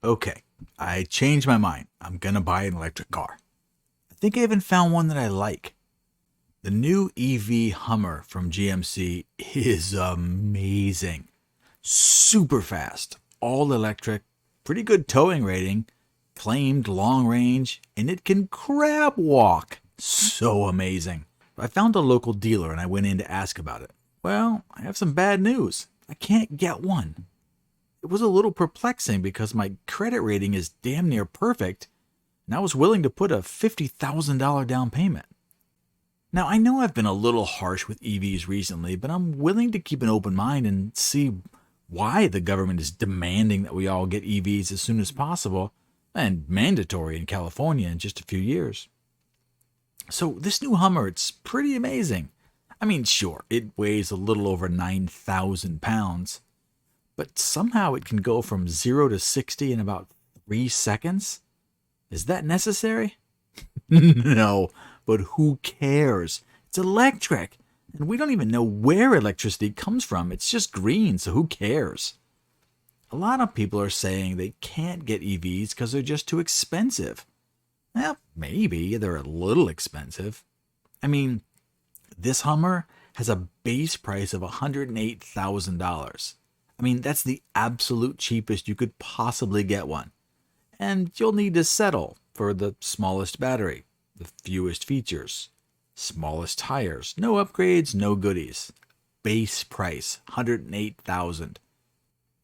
Okay, I changed my mind. I'm gonna buy an electric car. I think I even found one that I like. The new EV Hummer from GMC is amazing. Super fast, all electric, pretty good towing rating, claimed long range, and it can crab walk. So amazing. I found a local dealer and I went in to ask about it. Well, I have some bad news. I can't get one. It was a little perplexing because my credit rating is damn near perfect, and I was willing to put a $50,000 down payment. Now, I know I've been a little harsh with EVs recently, but I'm willing to keep an open mind and see why the government is demanding that we all get EVs as soon as possible and mandatory in California in just a few years. So, this new Hummer, it's pretty amazing. I mean, sure, it weighs a little over 9,000 pounds, but somehow it can go from 0 to 60 in about 3 seconds? Is that necessary? No, but who cares? It's electric, and we don't even know where electricity comes from. It's just green, so who cares? A lot of people are saying they can't get EVs because they're just too expensive. Well, maybe they're a little expensive. I mean, this Hummer has a base price of $108,000. I mean, that's the absolute cheapest you could possibly get one. And you'll need to settle for the smallest battery, the fewest features, smallest tires, no upgrades, no goodies. Base price, $108,000.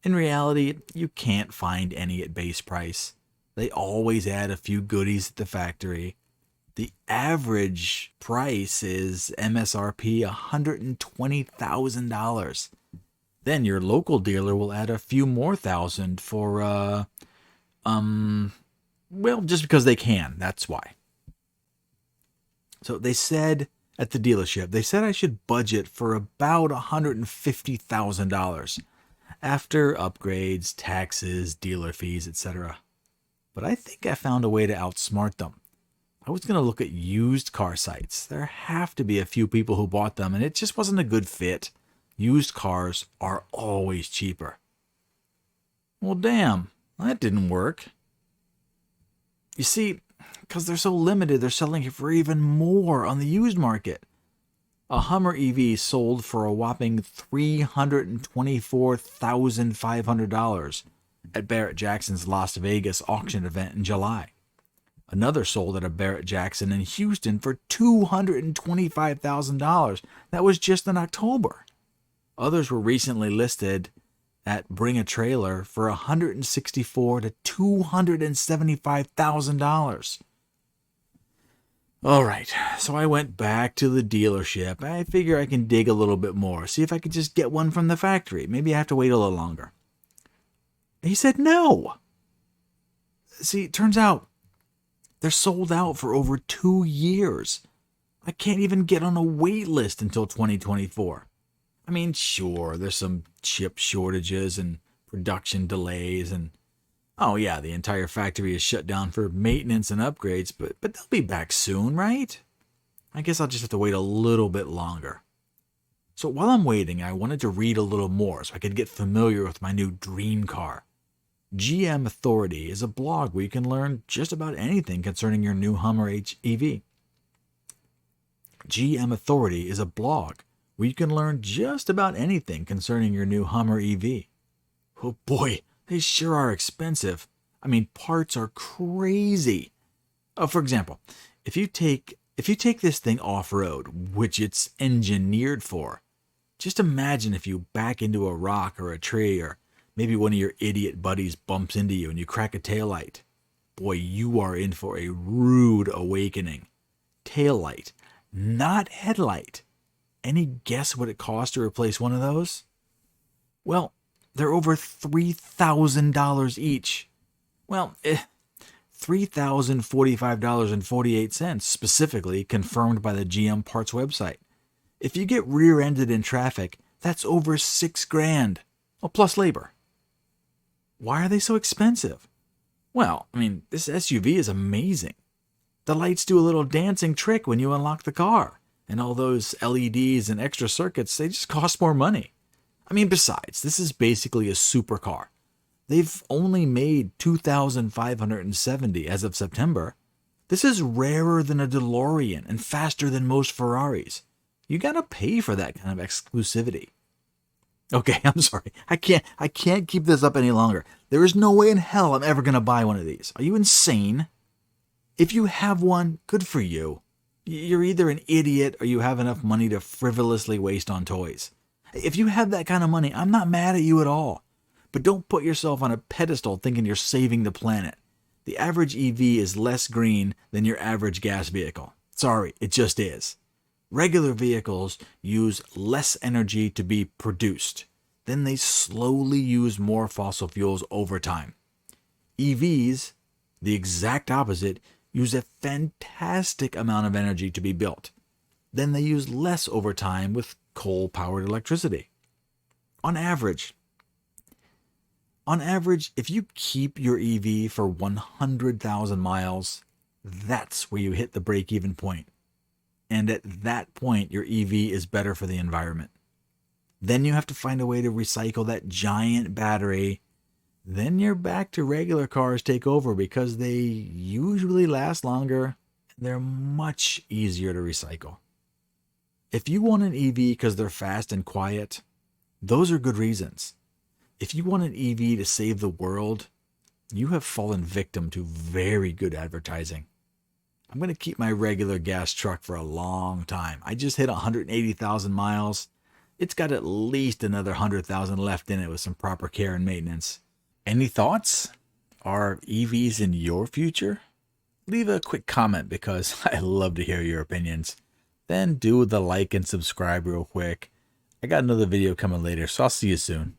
In reality, you can't find any at base price. They always add a few goodies at the factory. The average price is MSRP $120,000. Then your local dealer will add a few more thousand for, well, just because they can. That's why. So they said at the dealership, they said I should budget for about $150,000 after upgrades, taxes, dealer fees, etc. But I think I found a way to outsmart them. I was going to look at used car sites. There have to be a few people who bought them, and it just wasn't a good fit. Used cars are always cheaper. Well, damn, that didn't work. You see, because they're so limited, they're selling it for even more on the used market. A Hummer EV sold for a whopping $324,500 at Barrett Jackson's Las Vegas auction event in July. Another sold at a Barrett Jackson in Houston for $225,000. That was just in October. Others were recently listed at Bring a Trailer for $164,000 to $275,000. All right, so I went back to the dealership. I figure I can dig a little bit more, see if I could just get one from the factory. Maybe I have to wait a little longer. He said no. See, it turns out they're sold out for over 2 years. I can't even get on a wait list until 2024. I mean, sure, there's some chip shortages and production delays, and oh yeah, the entire factory is shut down for maintenance and upgrades, but they'll be back soon, right? I guess I'll just have to wait a little bit longer. So while I'm waiting, I wanted to read a little more so I could get familiar with my new dream car. GM Authority is a blog where you can learn just about anything concerning your new Hummer EV. GM Authority is a blog where you can learn just about anything concerning your new Hummer EV. Oh boy, they sure are expensive. I mean, parts are crazy. Oh, for example, if you take this thing off-road, which it's engineered for, just imagine if you back into a rock or a tree, or maybe one of your idiot buddies bumps into you and you crack a taillight. Boy, you are in for a rude awakening. Taillight, not headlight. Any guess what it costs to replace one of those? Well, they're over $3,000 each. Well, $3,045.48 specifically, confirmed by the GM Parts website. If you get rear-ended in traffic, that's over $6,000. Well, plus labor. Why are they so expensive? Well, I mean, this SUV is amazing. The lights do a little dancing trick when you unlock the car, and all those LEDs and extra circuits, they just cost more money. I mean, besides, this is basically a supercar. They've only made 2,570 as of September. This is rarer than a DeLorean and faster than most Ferraris. You gotta pay for that kind of exclusivity. Okay, I'm sorry. I can't keep this up any longer. There is no way in hell I'm ever gonna buy one of these. Are you insane? If you have one, good for you. You're either an idiot or you have enough money to frivolously waste on toys. If you have that kind of money, I'm not mad at you at all. But don't put yourself on a pedestal thinking you're saving the planet. The average EV is less green than your average gas vehicle. Sorry, it just is. Regular vehicles use less energy to be produced. Then they slowly use more fossil fuels over time. EVs, the exact opposite, use a fantastic amount of energy to be built. Then they use less over time with coal-powered electricity. On average, if you keep your EV for 100,000 miles, that's where you hit the break-even point. And at that point, your EV is better for the environment. Then you have to find a way to recycle that giant battery. Then you're back to regular cars take over because they usually last longer and they're much easier to recycle. If you want an EV because they're fast and quiet, those are good reasons. If you want an EV to save the world, you have fallen victim to very good advertising. I'm going to keep my regular gas truck for a long time. I just hit 180,000 miles. It's got at least another 100,000 left in it with some proper care and maintenance. Any thoughts? Are EVs in your future? Leave a quick comment because I love to hear your opinions. Then do the like and subscribe real quick. I got another video coming later, so I'll see you soon.